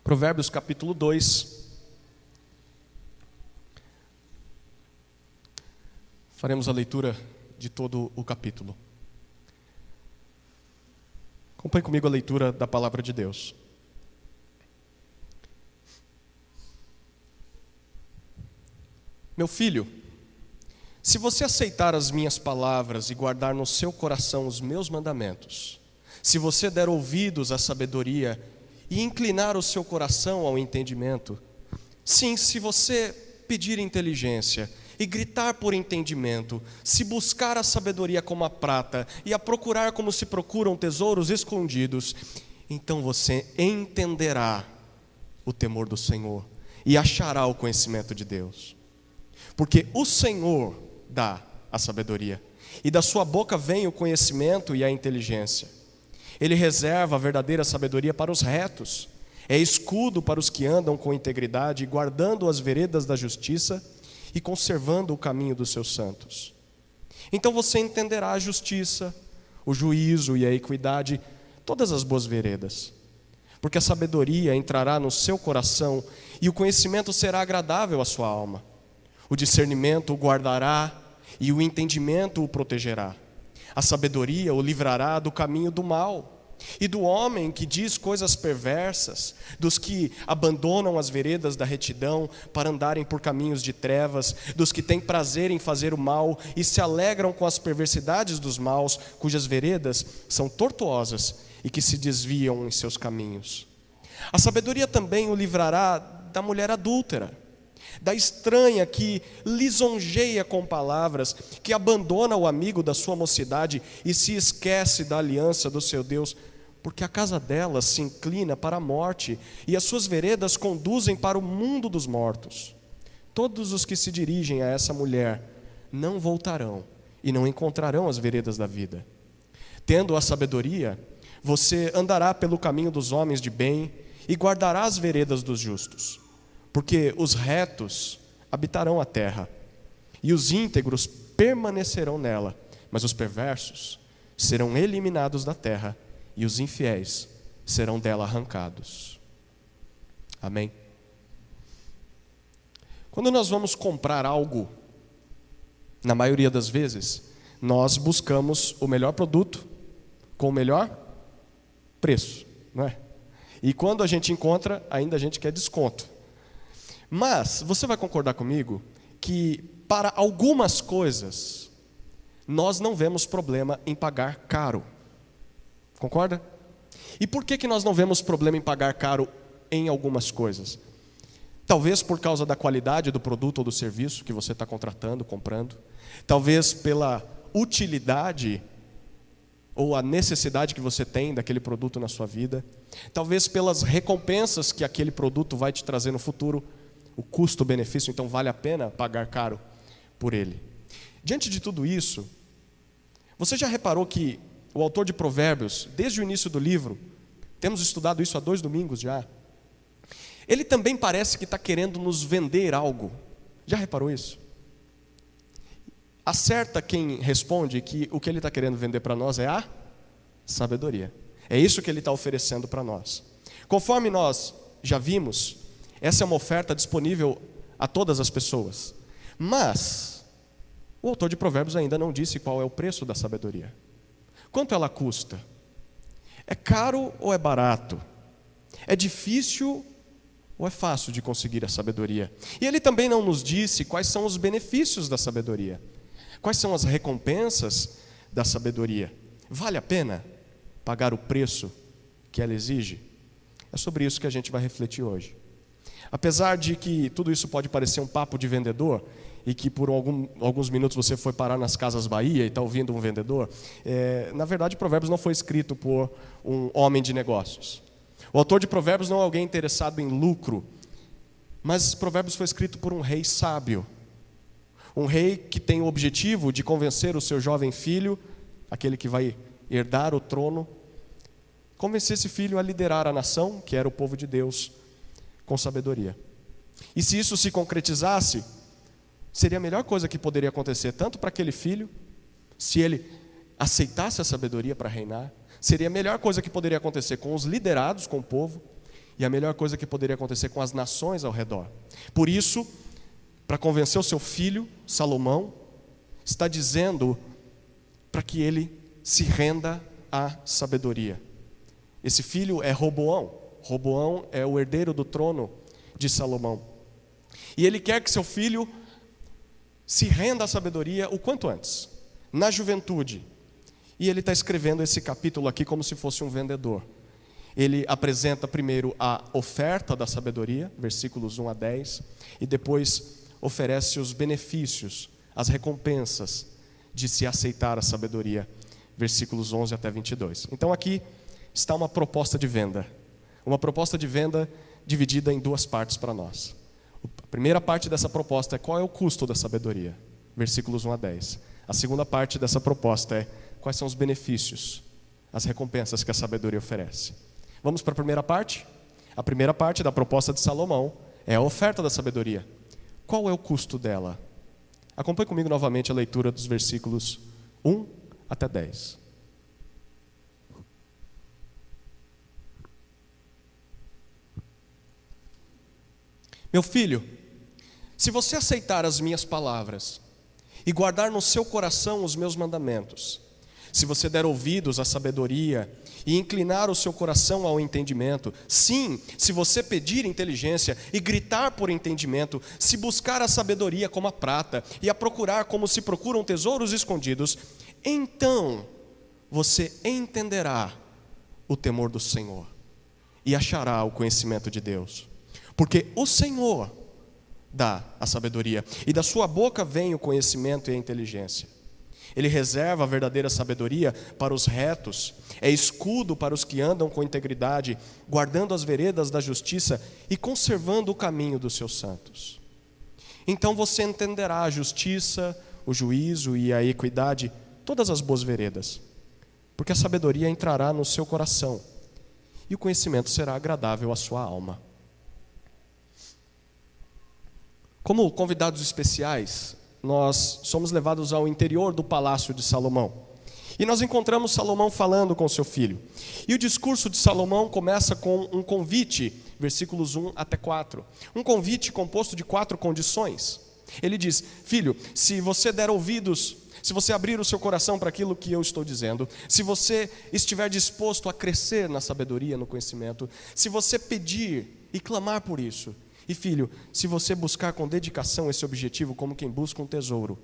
Provérbios capítulo 2. Faremos a leitura de todo o capítulo. Acompanhe comigo a leitura da palavra de Deus. Meu filho, se você aceitar as minhas palavras e guardar no seu coração os meus mandamentos, se você der ouvidos à sabedoria e inclinar o seu coração ao entendimento, sim, se você pedir inteligência e gritar por entendimento, se buscar a sabedoria como a prata e a procurar como se procuram tesouros escondidos, então você entenderá o temor do Senhor e achará o conhecimento de Deus. Porque o Senhor dá a sabedoria, e da sua boca vem o conhecimento e a inteligência. Ele reserva a verdadeira sabedoria para os retos, é escudo para os que andam com integridade, guardando as veredas da justiça e conservando o caminho dos seus santos. Então você entenderá a justiça, o juízo e a equidade, todas as boas veredas. Porque a sabedoria entrará no seu coração e o conhecimento será agradável à sua alma. O discernimento o guardará e o entendimento o protegerá. A sabedoria o livrará do caminho do mal e do homem que diz coisas perversas, dos que abandonam as veredas da retidão para andarem por caminhos de trevas, dos que têm prazer em fazer o mal e se alegram com as perversidades dos maus, cujas veredas são tortuosas e que se desviam em seus caminhos. A sabedoria também o livrará da mulher adúltera, da estranha que lisonjeia com palavras, que abandona o amigo da sua mocidade e se esquece da aliança do seu Deus, porque a casa dela se inclina para a morte e as suas veredas conduzem para o mundo dos mortos. Todos os que se dirigem a essa mulher não voltarão e não encontrarão as veredas da vida. Tendo a sabedoria, você andará pelo caminho dos homens de bem e guardará as veredas dos justos. Porque os retos habitarão a terra, e os íntegros permanecerão nela, mas os perversos serão eliminados da terra, e os infiéis serão dela arrancados. Amém? Quando nós vamos comprar algo, na maioria das vezes, nós buscamos o melhor produto, com o melhor preço, não é? E quando a gente encontra, ainda a gente quer desconto. Mas você vai concordar comigo que para algumas coisas nós não vemos problema em pagar caro. Concorda? E por que nós não vemos problema em pagar caro em algumas coisas? Talvez por causa da qualidade do produto ou do serviço que você está contratando, comprando. Talvez pela utilidade ou a necessidade que você tem daquele produto na sua vida. Talvez pelas recompensas que aquele produto vai te trazer no futuro. O custo-benefício, então vale a pena pagar caro por ele. Diante de tudo isso, você já reparou que o autor de Provérbios, desde o início do livro, temos estudado isso há 2 domingos já, ele também parece que está querendo nos vender algo. Já reparou isso? Acerta quem responde que o que ele está querendo vender para nós é a sabedoria. É isso que ele está oferecendo para nós. Conforme nós já vimos, essa é uma oferta disponível a todas as pessoas. Mas o autor de Provérbios ainda não disse qual é o preço da sabedoria. Quanto ela custa? É caro ou é barato? É difícil ou é fácil de conseguir a sabedoria? E ele também não nos disse quais são os benefícios da sabedoria. Quais são as recompensas da sabedoria? Vale a pena pagar o preço que ela exige? É sobre isso que a gente vai refletir hoje. Apesar de que tudo isso pode parecer um papo de vendedor, e que por alguns minutos você foi parar nas Casas Bahia e está ouvindo um vendedor, na verdade Provérbios não foi escrito por um homem de negócios. O autor de Provérbios não é alguém interessado em lucro, mas Provérbios foi escrito por um rei sábio. Um rei que tem o objetivo de convencer o seu jovem filho, aquele que vai herdar o trono, convencer esse filho a liderar a nação, que era o povo de Deus, com sabedoria. E se isso se concretizasse, seria a melhor coisa que poderia acontecer, tanto para aquele filho, se ele aceitasse a sabedoria para reinar, seria a melhor coisa que poderia acontecer com os liderados, com o povo, e a melhor coisa que poderia acontecer com as nações ao redor. Por isso, para convencer o seu filho, Salomão, está dizendo para que ele se renda à sabedoria. Esse filho é Roboão. Roboão é o herdeiro do trono de Salomão. E ele quer que seu filho se renda à sabedoria o quanto antes, na juventude. E ele está escrevendo esse capítulo aqui como se fosse um vendedor. Ele apresenta primeiro a oferta da sabedoria, versículos 1 a 10, e depois oferece os benefícios, as recompensas de se aceitar a sabedoria, versículos 11 até 22. Então aqui está uma proposta de venda dividida em duas partes para nós. A primeira parte dessa proposta é qual é o custo da sabedoria, versículos 1 a 10. A segunda parte dessa proposta é quais são os benefícios, as recompensas que a sabedoria oferece. Vamos para a primeira parte? A primeira parte da proposta de Salomão é a oferta da sabedoria. Qual é o custo dela? Acompanhe comigo novamente a leitura dos versículos 1 até 10. Meu filho, se você aceitar as minhas palavras e guardar no seu coração os meus mandamentos, se você der ouvidos à sabedoria e inclinar o seu coração ao entendimento, sim, se você pedir inteligência e gritar por entendimento, se buscar a sabedoria como a prata e a procurar como se procuram tesouros escondidos, então você entenderá o temor do Senhor e achará o conhecimento de Deus. Porque o Senhor dá a sabedoria, e da sua boca vem o conhecimento e a inteligência. Ele reserva a verdadeira sabedoria para os retos, é escudo para os que andam com integridade, guardando as veredas da justiça e conservando o caminho dos seus santos. Então você entenderá a justiça, o juízo e a equidade, todas as boas veredas, porque a sabedoria entrará no seu coração e o conhecimento será agradável à sua alma. Como convidados especiais, nós somos levados ao interior do palácio de Salomão. E nós encontramos Salomão falando com seu filho. E o discurso de Salomão começa com um convite, versículos 1 até 4. Um convite composto de 4 condições. Ele diz: filho, se você der ouvidos, se você abrir o seu coração para aquilo que eu estou dizendo, se você estiver disposto a crescer na sabedoria, no conhecimento, se você pedir e clamar por isso, e filho, se você buscar com dedicação esse objetivo como quem busca um tesouro,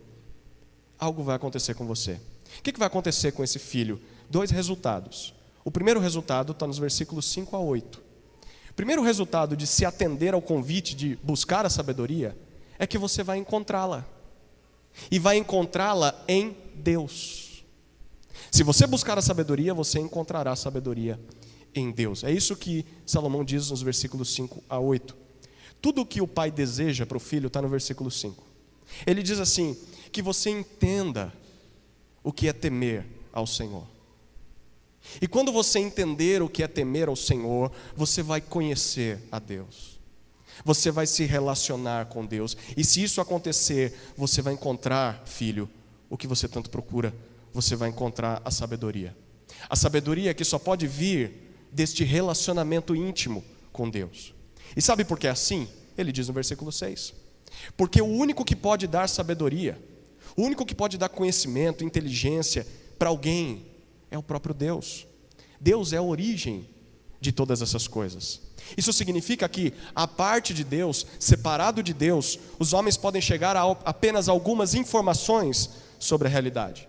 algo vai acontecer com você. O que vai acontecer com esse filho? 2 resultados. O primeiro resultado está nos versículos 5 a 8. O primeiro resultado de se atender ao convite de buscar a sabedoria é que você vai encontrá-la. E vai encontrá-la em Deus. Se você buscar a sabedoria, você encontrará a sabedoria em Deus. É isso que Salomão diz nos versículos 5 a 8. Tudo o que o pai deseja para o filho está no versículo 5. Ele diz assim: que você entenda o que é temer ao Senhor. E quando você entender o que é temer ao Senhor, você vai conhecer a Deus. Você vai se relacionar com Deus. E se isso acontecer, você vai encontrar, filho, o que você tanto procura. Você vai encontrar a sabedoria. A sabedoria que só pode vir deste relacionamento íntimo com Deus. E sabe por que é assim? Ele diz no versículo 6. Porque o único que pode dar sabedoria, o único que pode dar conhecimento, inteligência para alguém é o próprio Deus. Deus é a origem de todas essas coisas. Isso significa que, à parte de Deus, separado de Deus, os homens podem chegar a apenas algumas informações sobre a realidade.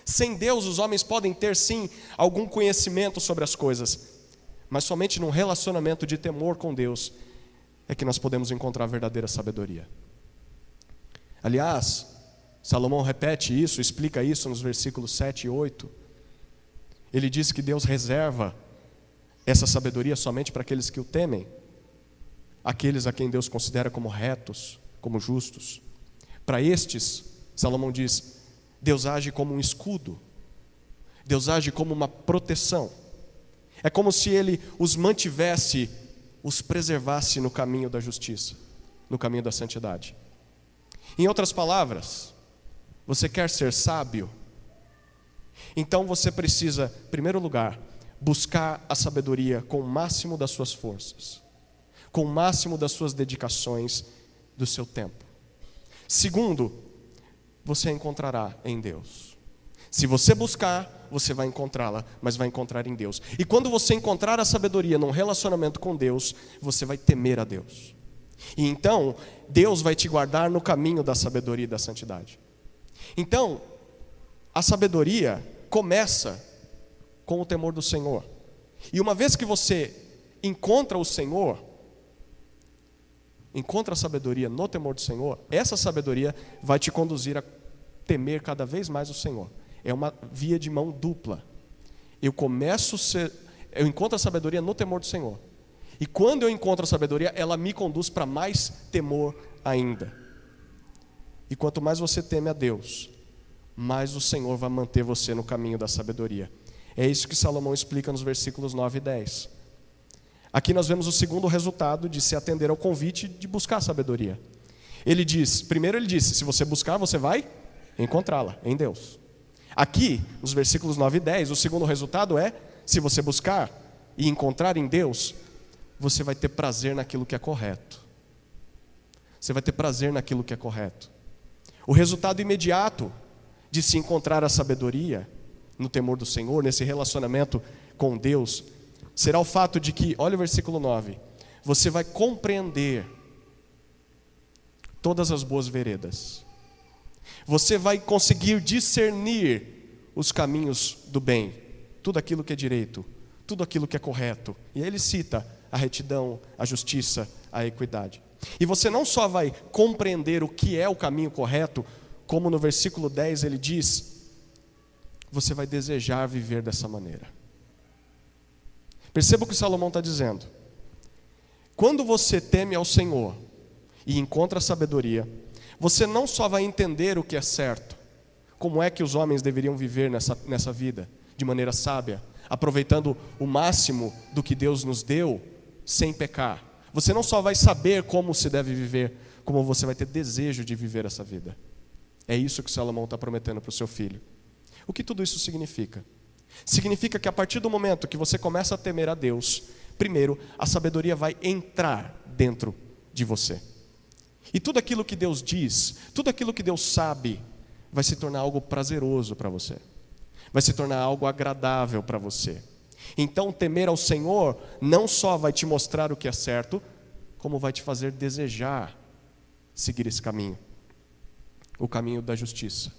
Sem Deus, os homens podem ter sim algum conhecimento sobre as coisas, mas somente num relacionamento de temor com Deus é que nós podemos encontrar a verdadeira sabedoria. Aliás, Salomão repete isso, explica isso nos versículos 7 e 8. Ele diz que Deus reserva essa sabedoria somente para aqueles que o temem, aqueles a quem Deus considera como retos, como justos. Para estes, Salomão diz, Deus age como um escudo, Deus age como uma proteção. É como se Ele os mantivesse, os preservasse no caminho da justiça, no caminho da santidade. Em outras palavras, você quer ser sábio? Então você precisa, em primeiro lugar, buscar a sabedoria com o máximo das suas forças, com o máximo das suas dedicações, do seu tempo. Segundo, você a encontrará em Deus. Se você buscar, você vai encontrá-la, mas vai encontrar em Deus. E quando você encontrar a sabedoria num relacionamento com Deus, você vai temer a Deus. E então, Deus vai te guardar no caminho da sabedoria e da santidade. Então, a sabedoria começa com o temor do Senhor. E uma vez que você encontra o Senhor, encontra a sabedoria no temor do Senhor, essa sabedoria vai te conduzir a temer cada vez mais o Senhor. É uma via de mão dupla. Eu encontro a sabedoria no temor do Senhor. E quando eu encontro a sabedoria, ela me conduz para mais temor ainda. E quanto mais você teme a Deus, mais o Senhor vai manter você no caminho da sabedoria. É isso que Salomão explica nos versículos 9 e 10. Aqui nós vemos o segundo resultado de se atender ao convite de buscar a sabedoria. Primeiro ele disse, se você buscar, você vai encontrá-la em Deus. Aqui, nos versículos 9 e 10, o segundo resultado é, se você buscar e encontrar em Deus, você vai ter prazer naquilo que é correto. Você vai ter prazer naquilo que é correto. O resultado imediato de se encontrar a sabedoria no temor do Senhor, nesse relacionamento com Deus, será o fato de que, olha o versículo 9, você vai compreender todas as boas veredas. Você vai conseguir discernir os caminhos do bem, tudo aquilo que é direito, tudo aquilo que é correto. E aí ele cita a retidão, a justiça, a equidade. E você não só vai compreender o que é o caminho correto, como no versículo 10 ele diz, você vai desejar viver dessa maneira. Perceba o que Salomão está dizendo. Quando você teme ao Senhor e encontra a sabedoria, você não só vai entender o que é certo, como é que os homens deveriam viver nessa vida, de maneira sábia, aproveitando o máximo do que Deus nos deu, sem pecar. Você não só vai saber como se deve viver, como você vai ter desejo de viver essa vida. É isso que Salomão está prometendo para o seu filho. O que tudo isso significa? Significa que a partir do momento que você começa a temer a Deus, primeiro, a sabedoria vai entrar dentro de você. E tudo aquilo que Deus diz, tudo aquilo que Deus sabe, vai se tornar algo prazeroso para você. Vai se tornar algo agradável para você. Então, temer ao Senhor não só vai te mostrar o que é certo, como vai te fazer desejar seguir esse caminho. O caminho da justiça,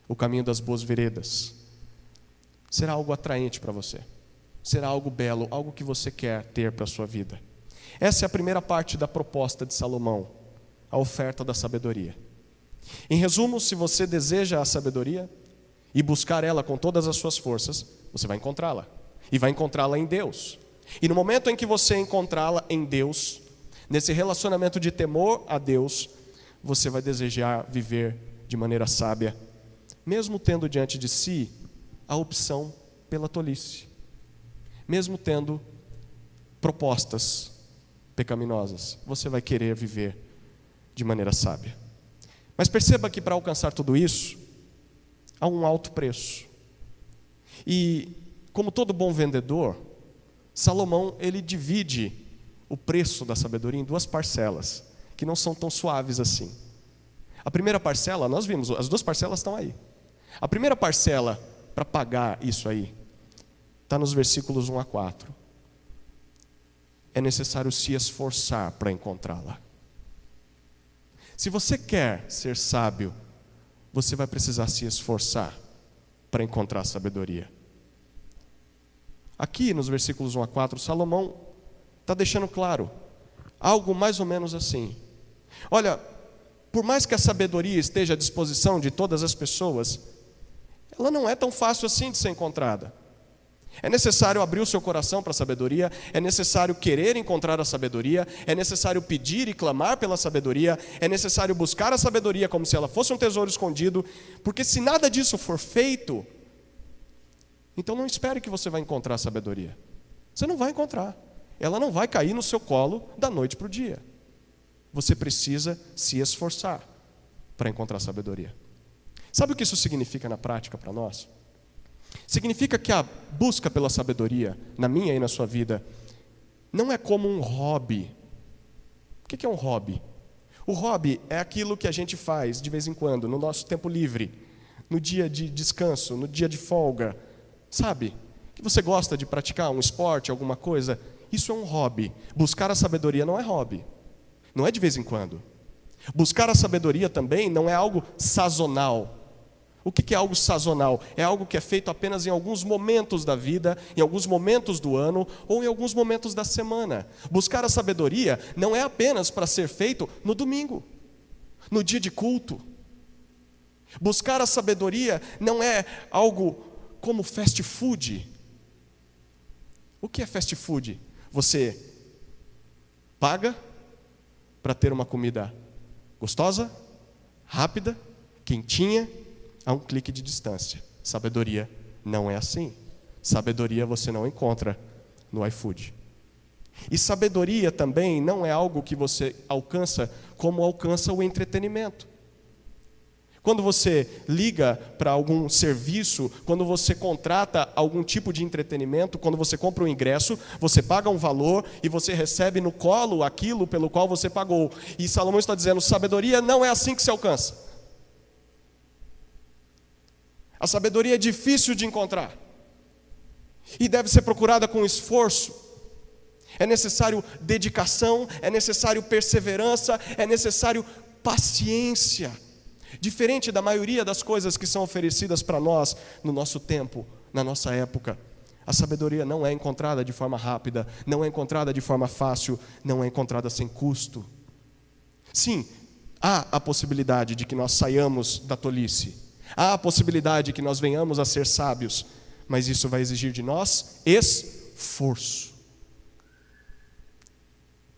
o caminho das boas veredas. Será algo atraente para você. Será algo belo, algo que você quer ter para a sua vida. Essa é a primeira parte da proposta de Salomão, a oferta da sabedoria. Em resumo, se você deseja a sabedoria e buscar ela com todas as suas forças, você vai encontrá-la. E vai encontrá-la em Deus. E no momento em que você encontrá-la em Deus, nesse relacionamento de temor a Deus, você vai desejar viver de maneira sábia, mesmo tendo diante de si a opção pela tolice, mesmo tendo propostas pecaminosas, você vai querer viver de maneira sábia. Mas perceba que para alcançar tudo isso, há um alto preço. E como todo bom vendedor, Salomão ele divide o preço da sabedoria em duas parcelas, que não são tão suaves assim. A primeira parcela, nós vimos, as duas parcelas estão aí. A primeira parcela para pagar isso aí está nos versículos 1 a 4. É necessário se esforçar para encontrá-la. Se você quer ser sábio, você vai precisar se esforçar para encontrar a sabedoria. Aqui nos versículos 1 a 4, Salomão está deixando claro algo mais ou menos assim. Olha, por mais que a sabedoria esteja à disposição de todas as pessoas, ela não é tão fácil assim de ser encontrada. É necessário abrir o seu coração para a sabedoria, é necessário querer encontrar a sabedoria, é necessário pedir e clamar pela sabedoria, é necessário buscar a sabedoria como se ela fosse um tesouro escondido, porque se nada disso for feito, então não espere que você vai encontrar a sabedoria. Você não vai encontrar. Ela não vai cair no seu colo da noite para o dia. Você precisa se esforçar para encontrar a sabedoria. Sabe o que isso significa na prática para nós? Significa que a busca pela sabedoria, na minha e na sua vida, não é como um hobby. O que é um hobby? O hobby é aquilo que a gente faz de vez em quando, no nosso tempo livre, no dia de descanso, no dia de folga, sabe? Que você gosta de praticar um esporte, alguma coisa, isso é um hobby. Buscar a sabedoria não é hobby, não é de vez em quando. Buscar a sabedoria também não é algo sazonal. O que é algo sazonal? É algo que é feito apenas em alguns momentos da vida, em alguns momentos do ano ou em alguns momentos da semana. Buscar a sabedoria não é apenas para ser feito no domingo, no dia de culto. Buscar a sabedoria não é algo como fast food. O que é fast food? Você paga para ter uma comida gostosa, rápida, quentinha, a um clique de distância. Sabedoria não é assim. Sabedoria você não encontra no iFood. E sabedoria também não é algo que você alcança como alcança o entretenimento. Quando você liga para algum serviço, quando você contrata algum tipo de entretenimento, quando você compra um ingresso, você paga um valor e você recebe no colo aquilo pelo qual você pagou. E Salomão está dizendo, sabedoria não é assim que se alcança. A sabedoria é difícil de encontrar e deve ser procurada com esforço. É necessário dedicação, é necessário perseverança, é necessário paciência. Diferente da maioria das coisas que são oferecidas para nós no nosso tempo, na nossa época, a sabedoria não é encontrada de forma rápida, não é encontrada de forma fácil, não é encontrada sem custo. Sim, há a possibilidade de que nós saiamos da tolice. Há a possibilidade de que nós venhamos a ser sábios, mas isso vai exigir de nós esforço.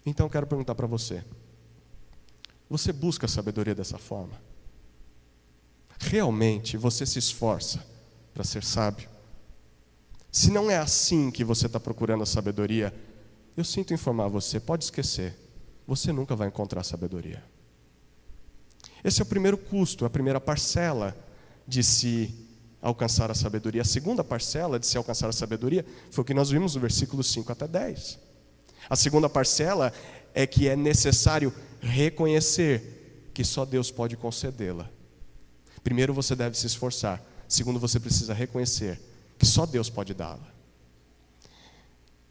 Então eu quero perguntar para você: você busca a sabedoria dessa forma? Realmente você se esforça para ser sábio? Se não é assim que você está procurando a sabedoria, eu sinto informar você, pode esquecer, você nunca vai encontrar sabedoria. Esse é o primeiro custo, a primeira parcela de se alcançar a sabedoria. A segunda parcela de se alcançar a sabedoria foi o que nós vimos no versículo 5 até 10. A segunda parcela é que é necessário reconhecer que só Deus pode concedê-la. Primeiro você deve se esforçar. Segundo, você precisa reconhecer que só Deus pode dá-la.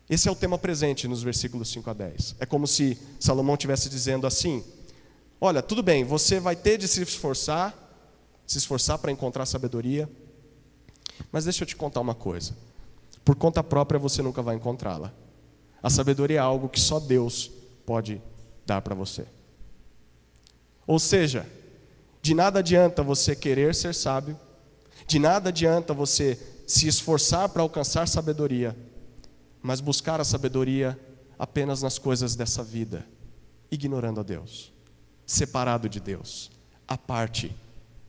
Esse é o tema presente nos versículos 5 a 10. É como se Salomão estivesse dizendo assim: olha, tudo bem, você vai ter de se esforçar para encontrar sabedoria, mas deixa eu te contar uma coisa: por conta própria você nunca vai encontrá-la. A sabedoria é algo que só Deus pode dar para você. Ou seja, de nada adianta você querer ser sábio, de nada adianta você se esforçar para alcançar sabedoria, mas buscar a sabedoria apenas nas coisas dessa vida, ignorando a Deus, separado de Deus, à parte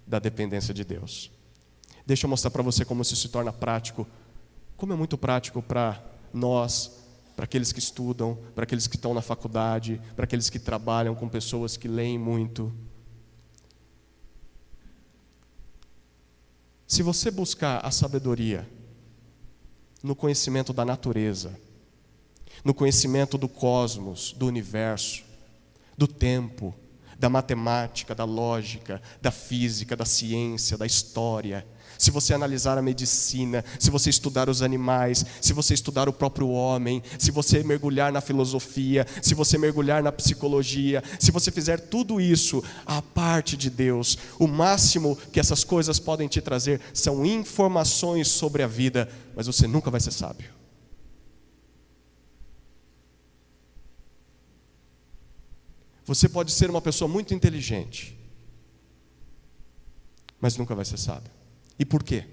da dependência de Deus. Deixa eu mostrar para você como isso se torna prático. Como é muito prático para nós, para aqueles que estudam, para aqueles que estão na faculdade, para aqueles que trabalham com pessoas que leem muito. Se você buscar a sabedoria no conhecimento da natureza, no conhecimento do cosmos, do universo, do tempo, da matemática, da lógica, da física, da ciência, da história, se você analisar a medicina, se você estudar os animais, se você estudar o próprio homem, se você mergulhar na filosofia, se você mergulhar na psicologia, se você fizer tudo isso à parte de Deus, o máximo que essas coisas podem te trazer são informações sobre a vida, mas você nunca vai ser sábio. Você pode ser uma pessoa muito inteligente, mas nunca vai ser sábio. E por quê?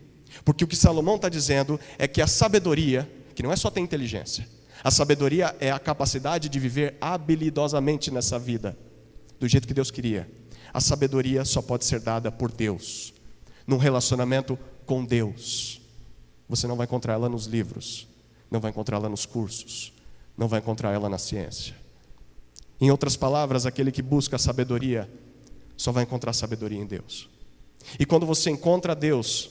Porque o que Salomão está dizendo é que a sabedoria, que não é só ter inteligência, a sabedoria é a capacidade de viver habilidosamente nessa vida, do jeito que Deus queria. A sabedoria só pode ser dada por Deus, num relacionamento com Deus. Você não vai encontrar ela nos livros, não vai encontrar ela nos cursos, não vai encontrar ela na ciência. Em outras palavras, aquele que busca a sabedoria só vai encontrar sabedoria em Deus. E quando você encontra Deus,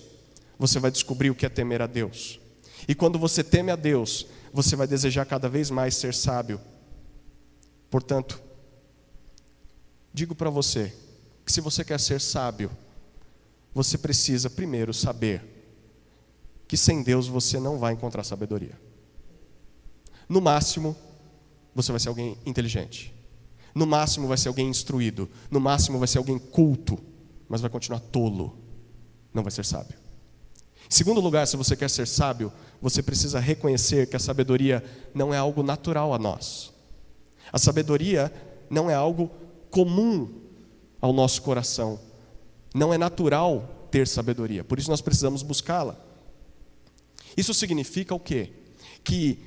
você vai descobrir o que é temer a Deus. E quando você teme a Deus, você vai desejar cada vez mais ser sábio. Portanto, digo para você que se você quer ser sábio, você precisa primeiro saber que sem Deus você não vai encontrar sabedoria. No máximo, você vai ser alguém inteligente. No máximo vai ser alguém instruído. No máximo vai ser alguém culto. Mas vai continuar tolo. Não vai ser sábio. Em segundo lugar, se você quer ser sábio, você precisa reconhecer que a sabedoria não é algo natural a nós. A sabedoria não é algo comum ao nosso coração. Não é natural ter sabedoria. Por isso nós precisamos buscá-la. Isso significa o quê? Que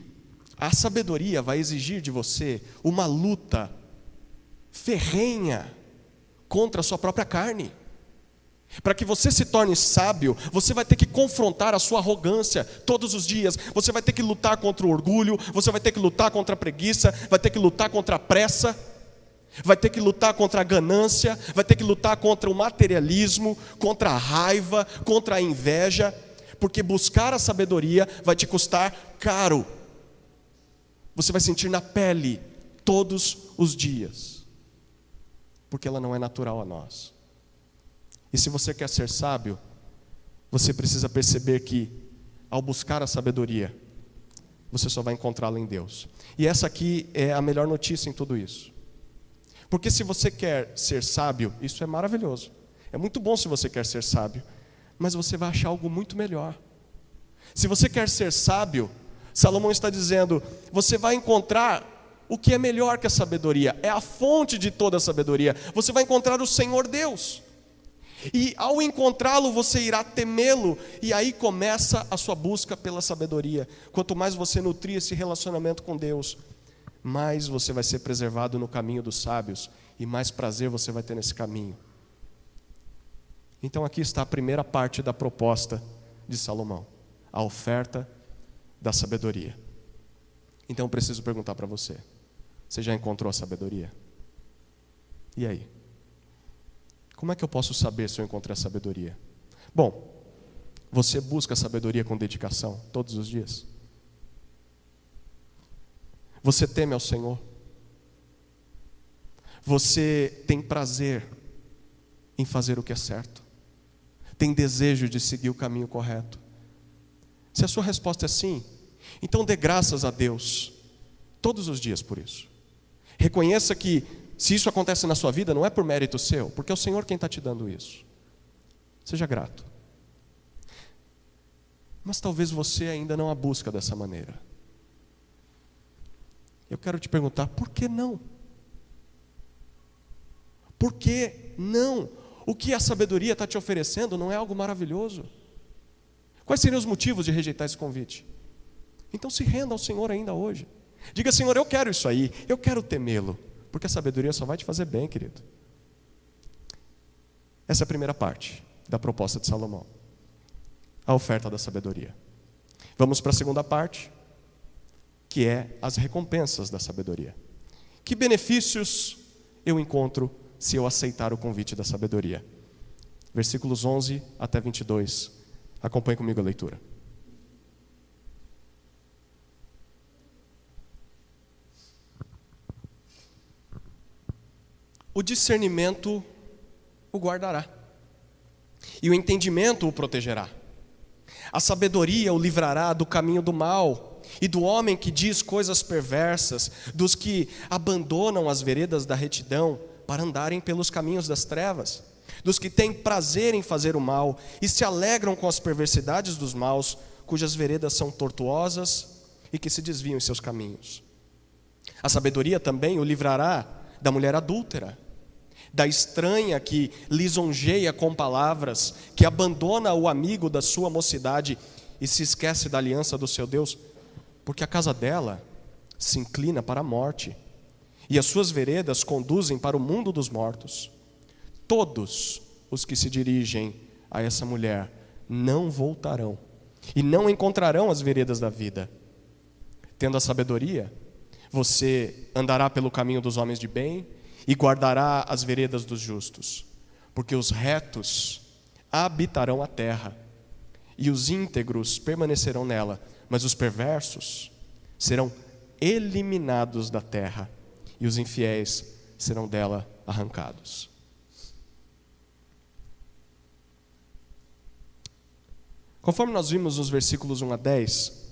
a sabedoria vai exigir de você uma luta ferrenha contra a sua própria carne. Para que você se torne sábio, você vai ter que confrontar a sua arrogância todos os dias. Você vai ter que lutar contra o orgulho, você vai ter que lutar contra a preguiça, vai ter que lutar contra a pressa, vai ter que lutar contra a ganância, vai ter que lutar contra o materialismo, contra a raiva, contra a inveja, porque buscar a sabedoria vai te custar caro. Você vai sentir na pele todos os dias, porque ela não é natural a nós. E se você quer ser sábio, você precisa perceber que, ao buscar a sabedoria, você só vai encontrá-la em Deus. E essa aqui é a melhor notícia em tudo isso. Porque se você quer ser sábio, isso é maravilhoso. É muito bom se você quer ser sábio, mas você vai achar algo muito melhor. Se você quer ser sábio, Salomão está dizendo, você vai encontrar o que é melhor que a sabedoria, é a fonte de toda a sabedoria. Você vai encontrar o Senhor Deus. E ao encontrá-lo, você irá temê-lo, e aí começa a sua busca pela sabedoria. Quanto mais você nutrir esse relacionamento com Deus, mais você vai ser preservado no caminho dos sábios, e mais prazer você vai ter nesse caminho. Então aqui está a primeira parte da proposta de Salomão, a oferta da sabedoria. Então eu preciso perguntar para você, você já encontrou a sabedoria? E aí? Como é que eu posso saber se eu encontrei a sabedoria? Bom, você busca a sabedoria com dedicação todos os dias? Você teme ao Senhor? Você tem prazer em fazer o que é certo? Tem desejo de seguir o caminho correto? Se a sua resposta é sim, então dê graças a Deus todos os dias por isso. Reconheça que se isso acontece na sua vida, não é por mérito seu, porque é o Senhor quem está te dando isso. Seja grato. Mas talvez você ainda não a busca dessa maneira. Eu quero te perguntar, por que não? Por que não? O que a sabedoria está te oferecendo não é algo maravilhoso? Quais seriam os motivos de rejeitar esse convite? Então se renda ao Senhor ainda hoje. Diga, Senhor, eu quero isso aí, eu quero temê-lo. Porque a sabedoria só vai te fazer bem, querido. Essa é a primeira parte da proposta de Salomão. A oferta da sabedoria. Vamos para a segunda parte, que é as recompensas da sabedoria. Que benefícios eu encontro se eu aceitar o convite da sabedoria? Versículos 11 até 22. Acompanhe comigo a leitura. O discernimento o guardará, e o entendimento o protegerá. A sabedoria o livrará do caminho do mal, e do homem que diz coisas perversas, dos que abandonam as veredas da retidão para andarem pelos caminhos das trevas, dos que têm prazer em fazer o mal e se alegram com as perversidades dos maus, cujas veredas são tortuosas e que se desviam em seus caminhos. A sabedoria também o livrará da mulher adúltera, da estranha que lisonjeia com palavras, que abandona o amigo da sua mocidade e se esquece da aliança do seu Deus, porque a casa dela se inclina para a morte e as suas veredas conduzem para o mundo dos mortos. Todos os que se dirigem a essa mulher não voltarão e não encontrarão as veredas da vida. Tendo a sabedoria, você andará pelo caminho dos homens de bem e guardará as veredas dos justos, porque os retos habitarão a terra e os íntegros permanecerão nela, mas os perversos serão eliminados da terra, e os infiéis serão dela arrancados. Conforme nós vimos nos versículos 1 a 10,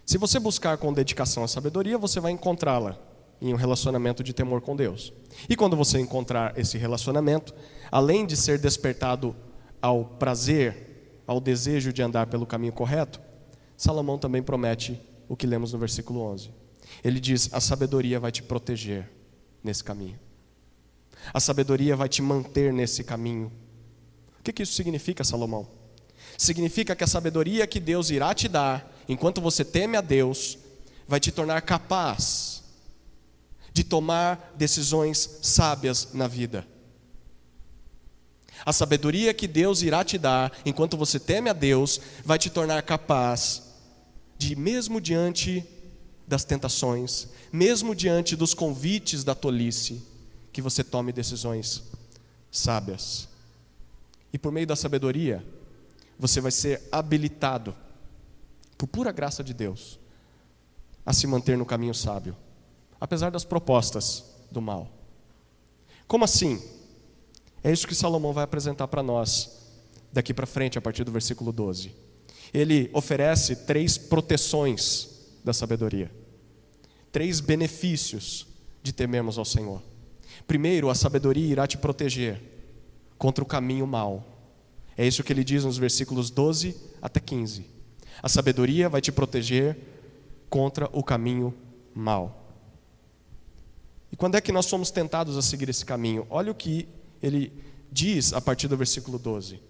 se você buscar com dedicação a sabedoria, você vai encontrá-la em um relacionamento de temor com Deus. E quando você encontrar esse relacionamento, além de ser despertado ao prazer, ao desejo de andar pelo caminho correto, Salomão também promete o que lemos no versículo 11. Ele diz: a sabedoria vai te proteger nesse caminho. A sabedoria vai te manter nesse caminho. O que isso significa, Salomão? Significa que a sabedoria que Deus irá te dar, enquanto você teme a Deus, vai te tornar capaz de tomar decisões sábias na vida. A sabedoria que Deus irá te dar, enquanto você teme a Deus, vai te tornar capaz de, mesmo diante das tentações, mesmo diante dos convites da tolice, que você tome decisões sábias. E por meio da sabedoria, você vai ser habilitado, por pura graça de Deus, a se manter no caminho sábio, apesar das propostas do mal. Como assim? É isso que Salomão vai apresentar para nós daqui para frente, a partir do versículo 12. Ele oferece 3 proteções da sabedoria, 3 benefícios de temermos ao Senhor. Primeiro, a sabedoria irá te proteger contra o caminho mau. É isso que ele diz nos versículos 12 até 15. A sabedoria vai te proteger contra o caminho mau. E quando é que nós somos tentados a seguir esse caminho? Olha o que ele diz a partir do versículo 12.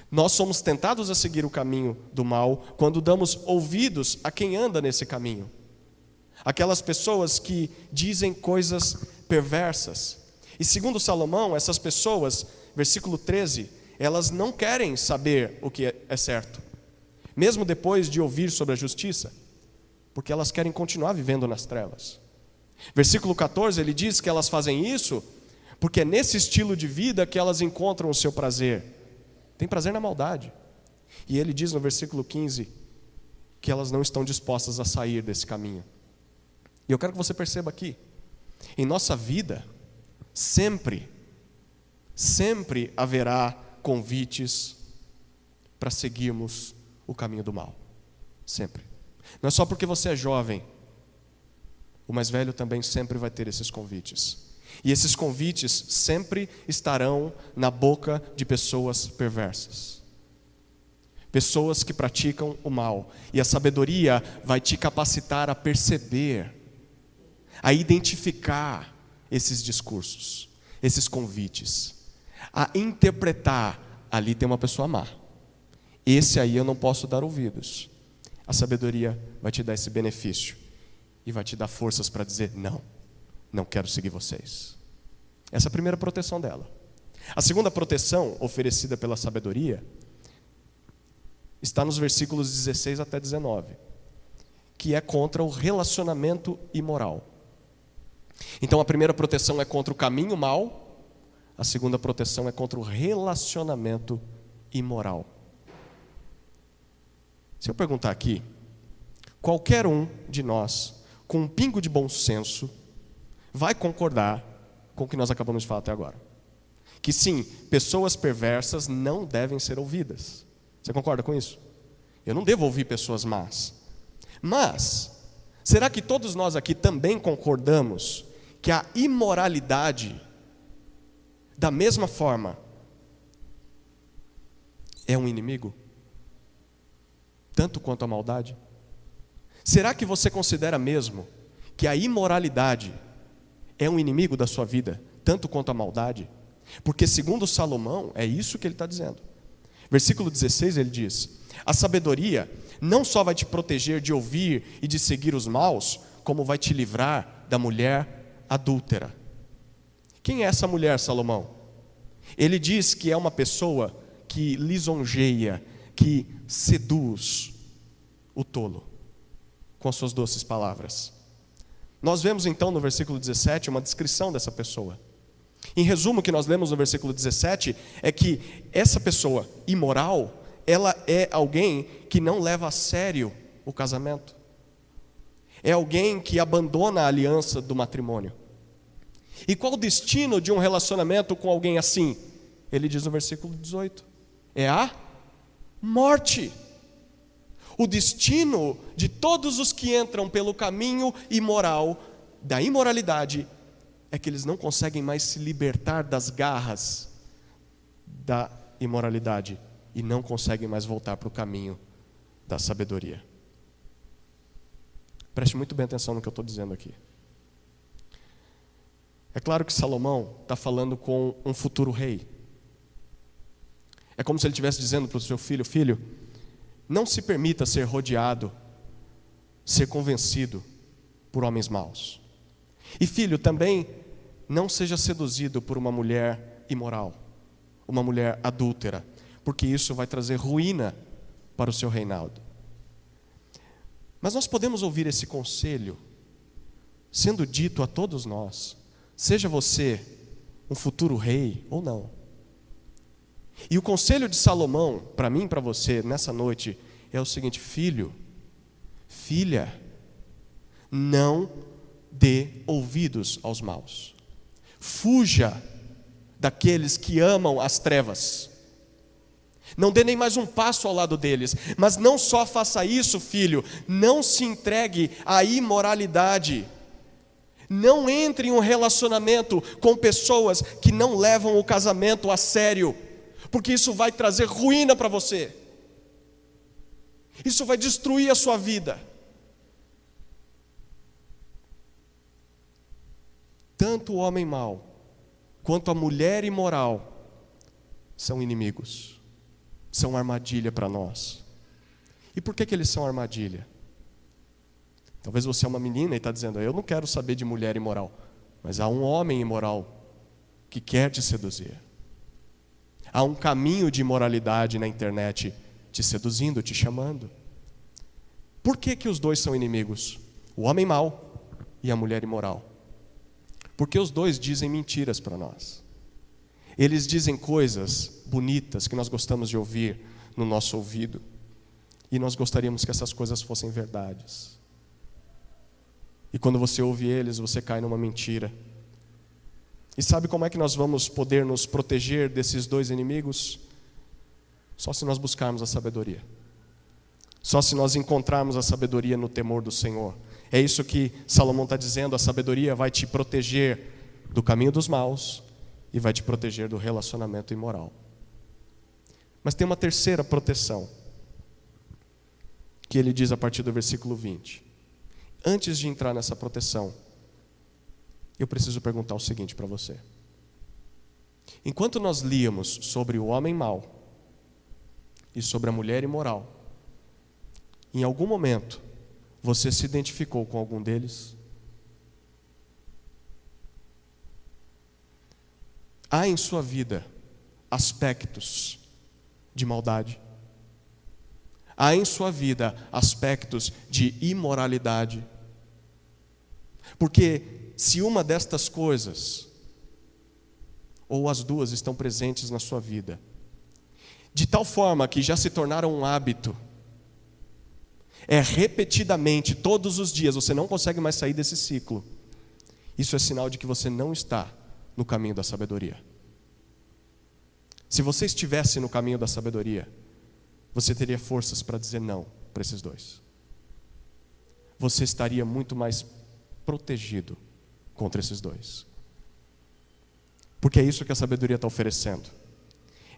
Nós somos tentados a seguir o caminho do mal quando damos ouvidos a quem anda nesse caminho. Aquelas pessoas que dizem coisas perversas. E segundo Salomão, essas pessoas, versículo 13, elas não querem saber o que é certo, mesmo depois de ouvir sobre a justiça, porque elas querem continuar vivendo nas trevas. Versículo 14, ele diz que elas fazem isso porque é nesse estilo de vida que elas encontram o seu prazer. Tem prazer na maldade. E ele diz no versículo 15 que elas não estão dispostas a sair desse caminho. E eu quero que você perceba aqui, em nossa vida, sempre haverá convites para seguirmos o caminho do mal. Sempre. Não é só porque você é jovem. O mais velho também sempre vai ter esses convites. E esses convites sempre estarão na boca de pessoas perversas. Pessoas que praticam o mal. E a sabedoria vai te capacitar a perceber, a identificar esses discursos, esses convites, a interpretar: ali tem uma pessoa má, esse aí eu não posso dar ouvidos. A sabedoria vai te dar esse benefício e vai te dar forças para dizer: não quero seguir vocês. Essa é a primeira proteção dela. A segunda proteção oferecida pela sabedoria está nos versículos 16 até 19, que é contra o relacionamento imoral. Então a primeira proteção é contra o caminho mau, a segunda proteção é contra o relacionamento imoral. Se eu perguntar aqui, qualquer um de nós, com um pingo de bom senso, vai concordar com o que nós acabamos de falar até agora. Que sim, pessoas perversas não devem ser ouvidas. Você concorda com isso? Eu não devo ouvir pessoas más. Mas, será que todos nós aqui também concordamos que a imoralidade, da mesma forma, é um inimigo? Tanto quanto a maldade? Será que você considera mesmo que a imoralidade é um inimigo da sua vida, tanto quanto a maldade? Porque segundo Salomão, é isso que ele está dizendo. Versículo 16 ele diz: a sabedoria não só vai te proteger de ouvir e de seguir os maus, como vai te livrar da mulher adúltera. Quem é essa mulher, Salomão? Ele diz que é uma pessoa que lisonjeia, que seduz o tolo com as suas doces palavras. Nós vemos então no versículo 17 uma descrição dessa pessoa. Em resumo, o que nós lemos no versículo 17 é que essa pessoa imoral, ela é alguém que não leva a sério o casamento. É alguém que abandona a aliança do matrimônio. E qual o destino de um relacionamento com alguém assim? Ele diz no versículo 18: é a morte. O destino de todos os que entram pelo caminho imoral, da imoralidade, é que eles não conseguem mais se libertar das garras da imoralidade e não conseguem mais voltar para o caminho da sabedoria. Preste muito bem atenção no que eu estou dizendo aqui. É claro que Salomão está falando com um futuro rei. É como se ele estivesse dizendo para o seu filho: filho, não se permita ser rodeado, ser convencido por homens maus. E filho, também não seja seduzido por uma mulher imoral, uma mulher adúltera, porque isso vai trazer ruína para o seu reinado. Mas nós podemos ouvir esse conselho sendo dito a todos nós, seja você um futuro rei ou não. E o conselho de Salomão, para mim e para você, nessa noite, é o seguinte: filho, filha, não dê ouvidos aos maus. Fuja daqueles que amam as trevas. Não dê nem mais um passo ao lado deles. Mas não só faça isso, filho, não se entregue à imoralidade. Não entre em um relacionamento com pessoas que não levam o casamento a sério, porque isso vai trazer ruína para você. Isso vai destruir a sua vida. Tanto o homem mau quanto a mulher imoral são inimigos, são armadilha para nós. E por que eles são armadilha? Talvez você é uma menina e está dizendo: eu não quero saber de mulher imoral. Mas há um homem imoral que quer te seduzir. Há um caminho de imoralidade na internet te seduzindo, te chamando. Por que os dois são inimigos? O homem mau e a mulher imoral. Porque os dois dizem mentiras para nós. Eles dizem coisas bonitas que nós gostamos de ouvir no nosso ouvido. E nós gostaríamos que essas coisas fossem verdades. E quando você ouve eles, você cai numa mentira. E sabe como é que nós vamos poder nos proteger desses dois inimigos? Só se nós buscarmos a sabedoria. Só se nós encontrarmos a sabedoria no temor do Senhor. É isso que Salomão está dizendo: a sabedoria vai te proteger do caminho dos maus e vai te proteger do relacionamento imoral. Mas tem uma terceira proteção, que ele diz a partir do versículo 20. Antes de entrar nessa proteção, eu preciso perguntar o seguinte para você. Enquanto nós líamos sobre o homem mau e sobre a mulher imoral, em algum momento você se identificou com algum deles? Há em sua vida aspectos de maldade? Há em sua vida aspectos de imoralidade? Porque se uma destas coisas, ou as duas, estão presentes na sua vida, de tal forma que já se tornaram um hábito, repetidamente, todos os dias, você não consegue mais sair desse ciclo, isso é sinal de que você não está no caminho da sabedoria. Se você estivesse no caminho da sabedoria, você teria forças para dizer não para esses dois. Você estaria muito mais protegido contra esses dois. Porque é isso que a sabedoria está oferecendo.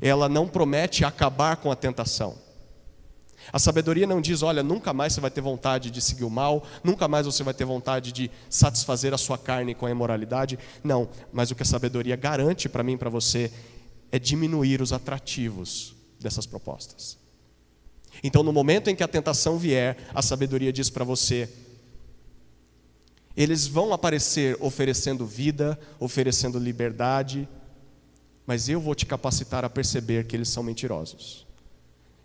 Ela não promete acabar com a tentação. A sabedoria não diz: olha, nunca mais você vai ter vontade de seguir o mal, nunca mais você vai ter vontade de satisfazer a sua carne com a imoralidade. Não, mas o que a sabedoria garante para mim e para você é diminuir os atrativos dessas propostas. Então, no momento em que a tentação vier, a sabedoria diz para você: eles vão aparecer oferecendo vida, oferecendo liberdade, mas eu vou te capacitar a perceber que eles são mentirosos.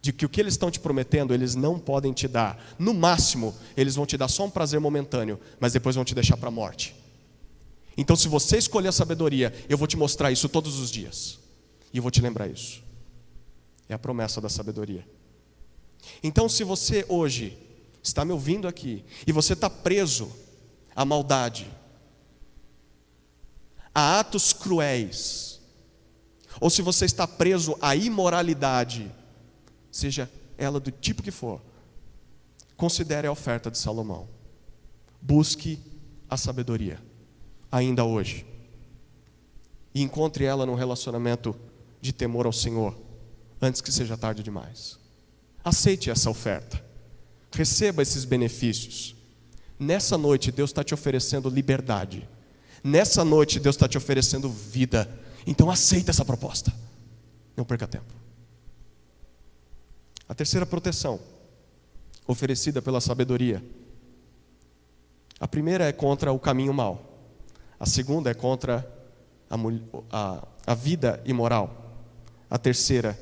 De que o que eles estão te prometendo, eles não podem te dar. No máximo, eles vão te dar só um prazer momentâneo, mas depois vão te deixar para a morte. Então, se você escolher a sabedoria, eu vou te mostrar isso todos os dias. E eu vou te lembrar isso. É a promessa da sabedoria. Então, se você hoje está me ouvindo aqui, e você está preso à maldade, a atos cruéis, ou se você está preso à imoralidade, seja ela do tipo que for, considere a oferta de Salomão. Busque a sabedoria, ainda hoje, e encontre ela num relacionamento de temor ao Senhor, antes que seja tarde demais. Aceite essa oferta, receba esses benefícios. Nessa noite Deus está te oferecendo liberdade, nessa noite Deus está te oferecendo vida. Então aceita essa proposta, não perca tempo. A terceira proteção oferecida pela sabedoria, a primeira é contra o caminho mau, a segunda é contra a vida imoral, a terceira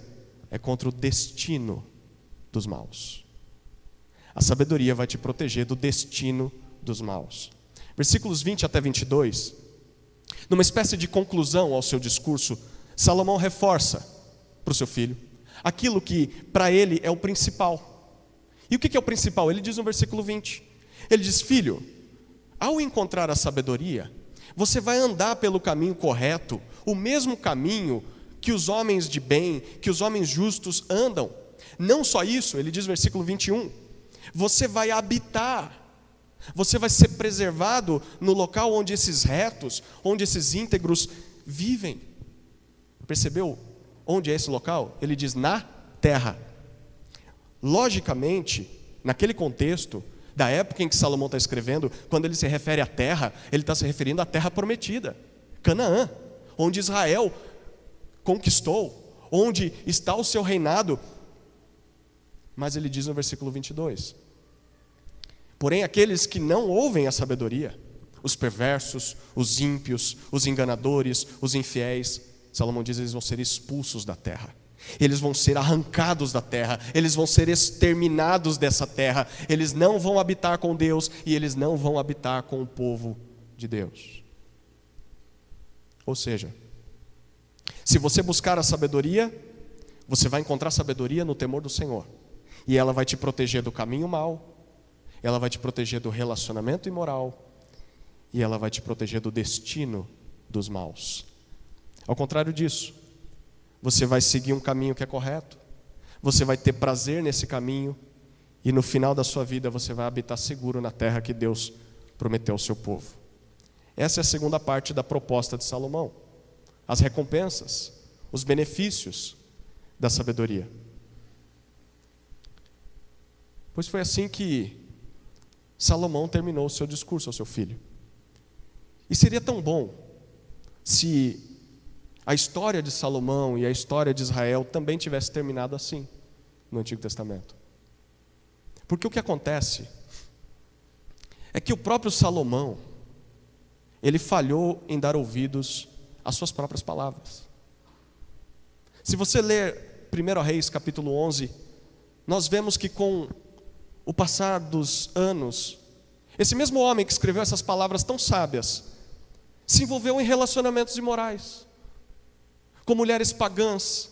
é contra o destino dos maus. A sabedoria vai te proteger do destino dos maus. Versículos 20 até 22, numa espécie de conclusão ao seu discurso, Salomão reforça para o seu filho aquilo que para ele é o principal. E o que é o principal? Ele diz no versículo 20, ele diz: filho, ao encontrar a sabedoria, você vai andar pelo caminho correto, o mesmo caminho que os homens de bem, que os homens justos andam. Não só isso, ele diz no versículo 21, você vai habitar, você vai ser preservado no local onde esses retos, onde esses íntegros vivem. Percebeu onde é esse local? Ele diz na terra. Logicamente, naquele contexto, da época em que Salomão está escrevendo, quando ele se refere à terra, ele está se referindo à terra prometida, Canaã, onde Israel conquistou, onde está o seu reinado. Mas ele diz no versículo 22, porém aqueles que não ouvem a sabedoria, os perversos, os ímpios, os enganadores, os infiéis, Salomão diz, eles vão ser expulsos da terra. Eles vão ser arrancados da terra, eles vão ser exterminados dessa terra, eles não vão habitar com Deus e eles não vão habitar com o povo de Deus. Ou seja, se você buscar a sabedoria, você vai encontrar sabedoria no temor do Senhor, e ela vai te proteger do caminho mau, ela vai te proteger do relacionamento imoral, e ela vai te proteger do destino dos maus. Ao contrário disso, você vai seguir um caminho que é correto, você vai ter prazer nesse caminho, e no final da sua vida você vai habitar seguro na terra que Deus prometeu ao seu povo. Essa é a segunda parte da proposta de Salomão, as recompensas, os benefícios da sabedoria. Pois foi assim que Salomão terminou o seu discurso ao seu filho. E seria tão bom se a história de Salomão e a história de Israel também tivesse terminado assim no Antigo Testamento. Porque o que acontece é que o próprio Salomão, ele falhou em dar ouvidos às suas próprias palavras. Se você ler 1 Reis capítulo 11, nós vemos que com o passar dos anos, esse mesmo homem que escreveu essas palavras tão sábias, se envolveu em relacionamentos imorais com mulheres pagãs,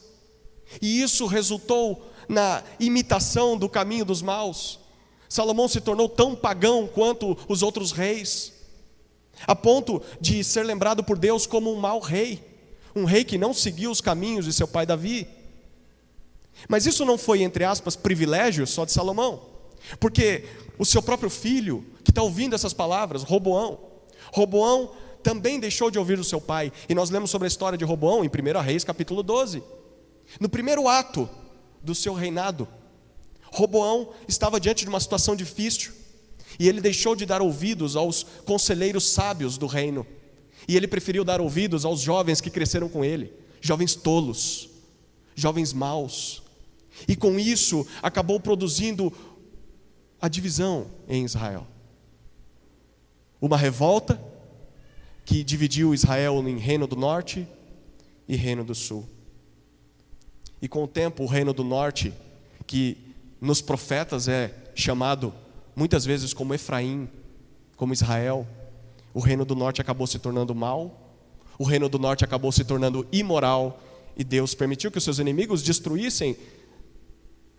e isso resultou na imitação do caminho dos maus. Salomão se tornou tão pagão quanto os outros reis, a ponto de ser lembrado por Deus como um mau rei, um rei que não seguiu os caminhos de seu pai Davi. Mas isso não foi, entre aspas, privilégio só de Salomão, porque o seu próprio filho, que está ouvindo essas palavras, Roboão também deixou de ouvir o seu pai. E nós lemos sobre a história de Roboão em 1 Reis capítulo 12. No primeiro ato do seu reinado, Roboão estava diante de uma situação difícil, e ele deixou de dar ouvidos aos conselheiros sábios do reino, e ele preferiu dar ouvidos aos jovens que cresceram com ele, jovens tolos, jovens maus, e com isso acabou produzindo a divisão em Israel, uma revolta que dividiu Israel em reino do norte e reino do sul. E com o tempo o reino do norte, que nos profetas é chamado muitas vezes como Efraim, como Israel, O reino do norte acabou se tornando mal, o reino do norte acabou se tornando imoral, e Deus permitiu que os seus inimigos destruíssem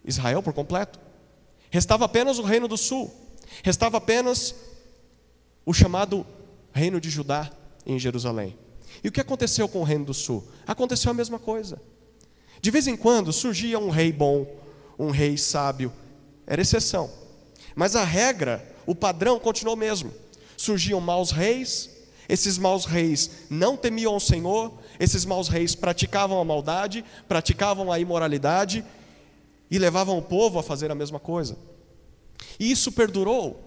Israel por completo. Restava apenas o reino do sul, restava apenas o chamado reino de Judá em Jerusalém. E o que aconteceu com o reino do sul? Aconteceu a mesma coisa. De vez em quando surgia um rei bom, um rei sábio, era exceção. Mas a regra, o padrão continuou o mesmo. Surgiam maus reis, esses maus reis não temiam o Senhor, esses maus reis praticavam a maldade, praticavam a imoralidade e levavam o povo a fazer a mesma coisa. E isso perdurou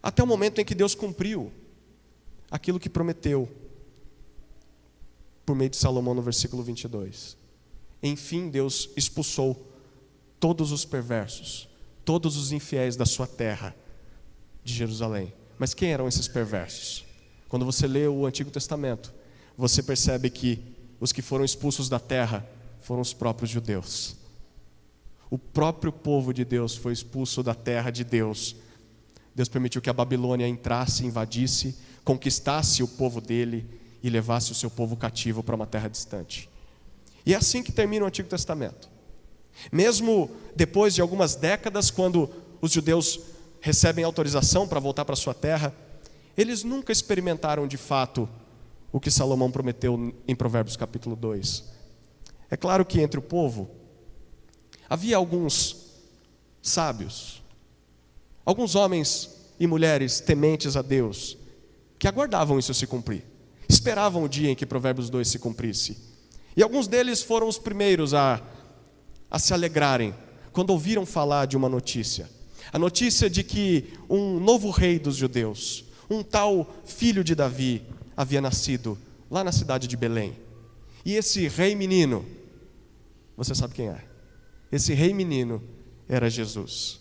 até o momento em que Deus cumpriu aquilo que prometeu por meio de Salomão no versículo 22. Enfim, Deus expulsou todos os perversos, todos os infiéis da sua terra, de Jerusalém. Mas quem eram esses perversos? Quando você lê o Antigo Testamento, você percebe que os que foram expulsos da terra foram os próprios judeus. O próprio povo de Deus foi expulso da terra de Deus. Deus permitiu que a Babilônia entrasse, invadisse, conquistasse o povo dele e levasse o seu povo cativo para uma terra distante. E é assim que termina o Antigo Testamento. Mesmo depois de algumas décadas, quando os judeus recebem autorização para voltar para sua terra, eles nunca experimentaram de fato o que Salomão prometeu em Provérbios capítulo 2. É claro que entre o povo havia alguns sábios, alguns homens e mulheres tementes a Deus, que aguardavam isso se cumprir, esperavam o dia em que Provérbios 2 se cumprisse. E alguns deles foram os primeiros a se alegrarem quando ouviram falar de uma notícia. A notícia de que um novo rei dos judeus, um tal filho de Davi, havia nascido lá na cidade de Belém. E esse rei menino, você sabe quem é? Esse rei menino era Jesus.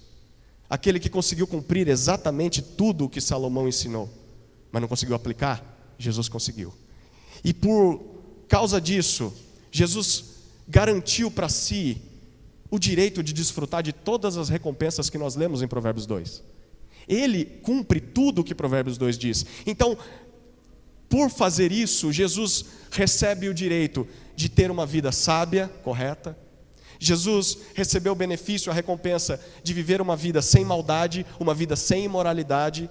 Aquele que conseguiu cumprir exatamente tudo o que Salomão ensinou, mas não conseguiu aplicar, Jesus conseguiu. E por causa disso, Jesus garantiu para si o direito de desfrutar de todas as recompensas que nós lemos em Provérbios 2. Ele cumpre tudo o que Provérbios 2 diz. Então, por fazer isso, Jesus recebe o direito de ter uma vida sábia, correta. Jesus recebeu o benefício, a recompensa de viver uma vida sem maldade, uma vida sem imoralidade.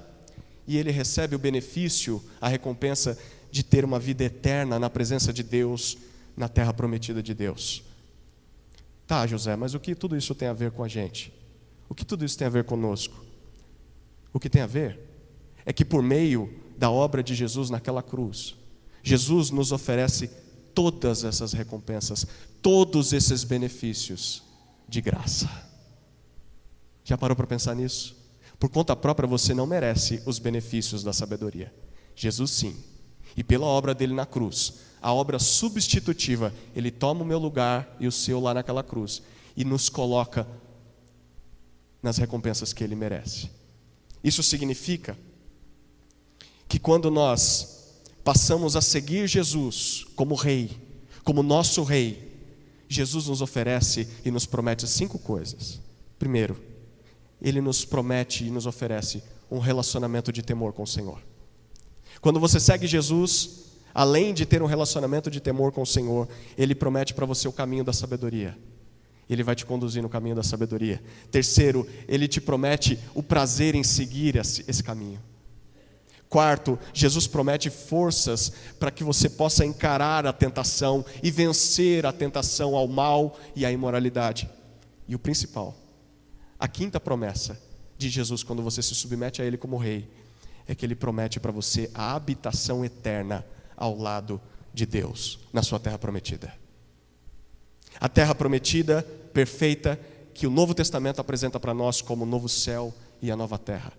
E ele recebe o benefício, a recompensa de ter uma vida eterna na presença de Deus, na terra prometida de Deus. Tá, José, mas o que tudo isso tem a ver com a gente? O que tudo isso tem a ver conosco? O que tem a ver é que por meio da obra de Jesus naquela cruz, Jesus nos oferece todas essas recompensas, todos esses benefícios de graça. Já parou para pensar nisso? Por conta própria você não merece os benefícios da sabedoria. Jesus sim. E pela obra dele na cruz, a obra substitutiva, ele toma o meu lugar e o seu lá naquela cruz e nos coloca nas recompensas que ele merece. Isso significa que quando nós passamos a seguir Jesus como rei, como nosso rei, Jesus nos oferece e nos promete 5 coisas. Primeiro, ele nos promete e nos oferece um relacionamento de temor com o Senhor. Quando você segue Jesus, além de ter um relacionamento de temor com o Senhor, ele promete para você o caminho da sabedoria. Ele vai te conduzir no caminho da sabedoria. Terceiro, ele te promete o prazer em seguir esse caminho. Quarto, Jesus promete forças para que você possa encarar a tentação e vencer a tentação ao mal e à imoralidade. E o principal, a quinta promessa de Jesus quando você se submete a ele como rei, é que ele promete para você a habitação eterna ao lado de Deus, na sua terra prometida. A terra prometida, perfeita, que o Novo Testamento apresenta para nós como o novo céu e a nova terra.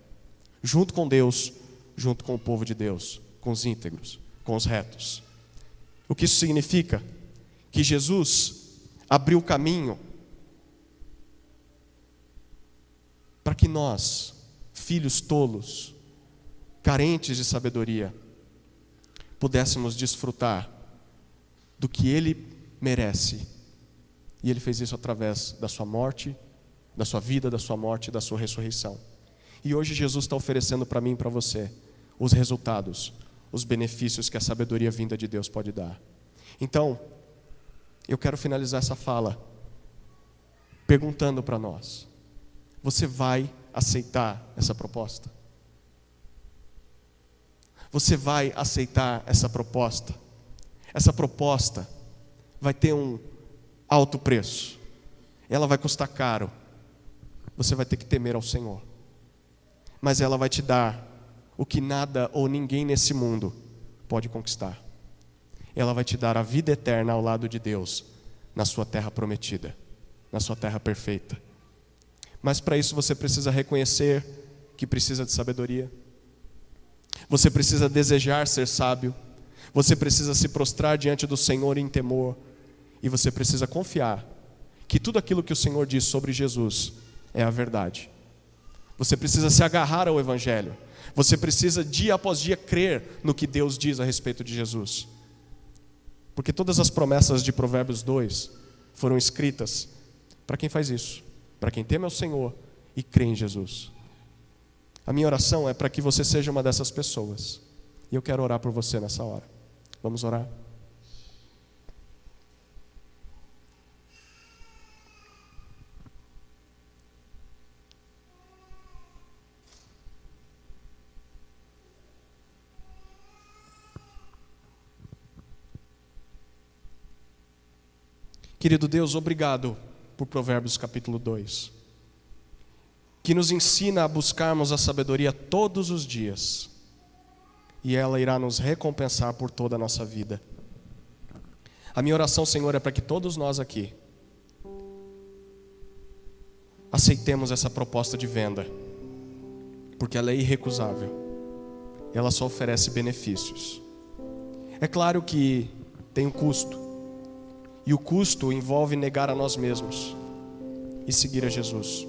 Junto com Deus, junto com o povo de Deus, com os íntegros, com os retos. O que isso significa? Que Jesus abriu o caminho para que nós, filhos tolos, carentes de sabedoria, pudéssemos desfrutar do que ele merece. E ele fez isso através da sua morte, da sua vida, da sua morte e da sua ressurreição. E hoje Jesus está oferecendo para mim e para você os resultados, os benefícios que a sabedoria vinda de Deus pode dar. Então, eu quero finalizar essa fala perguntando para nós: você vai aceitar essa proposta? Você vai aceitar essa proposta? Essa proposta vai ter um alto preço, ela vai custar caro, você vai ter que temer ao Senhor, mas ela vai te dar o que nada ou ninguém nesse mundo pode conquistar. Ela vai te dar a vida eterna ao lado de Deus, na sua terra prometida, na sua terra perfeita. Mas para isso você precisa reconhecer que precisa de sabedoria. Você precisa desejar ser sábio. Você precisa se prostrar diante do Senhor em temor. E você precisa confiar que tudo aquilo que o Senhor diz sobre Jesus é a verdade. Você precisa se agarrar ao Evangelho. Você precisa dia após dia crer no que Deus diz a respeito de Jesus. Porque todas as promessas de Provérbios 2 foram escritas para quem faz isso, para quem teme ao Senhor e crê em Jesus. A minha oração é para que você seja uma dessas pessoas. E eu quero orar por você nessa hora. Vamos orar? Querido Deus, obrigado por Provérbios capítulo 2, que nos ensina a buscarmos a sabedoria todos os dias, e ela irá nos recompensar por toda a nossa vida. A minha oração, Senhor, é para que todos nós aqui aceitemos essa proposta de venda, porque ela é irrecusável, ela só oferece benefícios. É claro que tem um custo, e o custo envolve negar a nós mesmos e seguir a Jesus.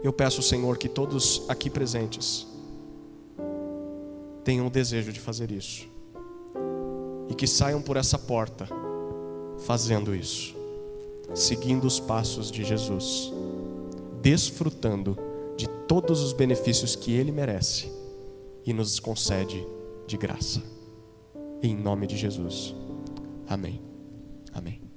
Eu peço, Senhor, que todos aqui presentes tenham o desejo de fazer isso, e que saiam por essa porta fazendo isso, seguindo os passos de Jesus, desfrutando de todos os benefícios que Ele merece e nos concede de graça. Em nome de Jesus. Amém. Amém.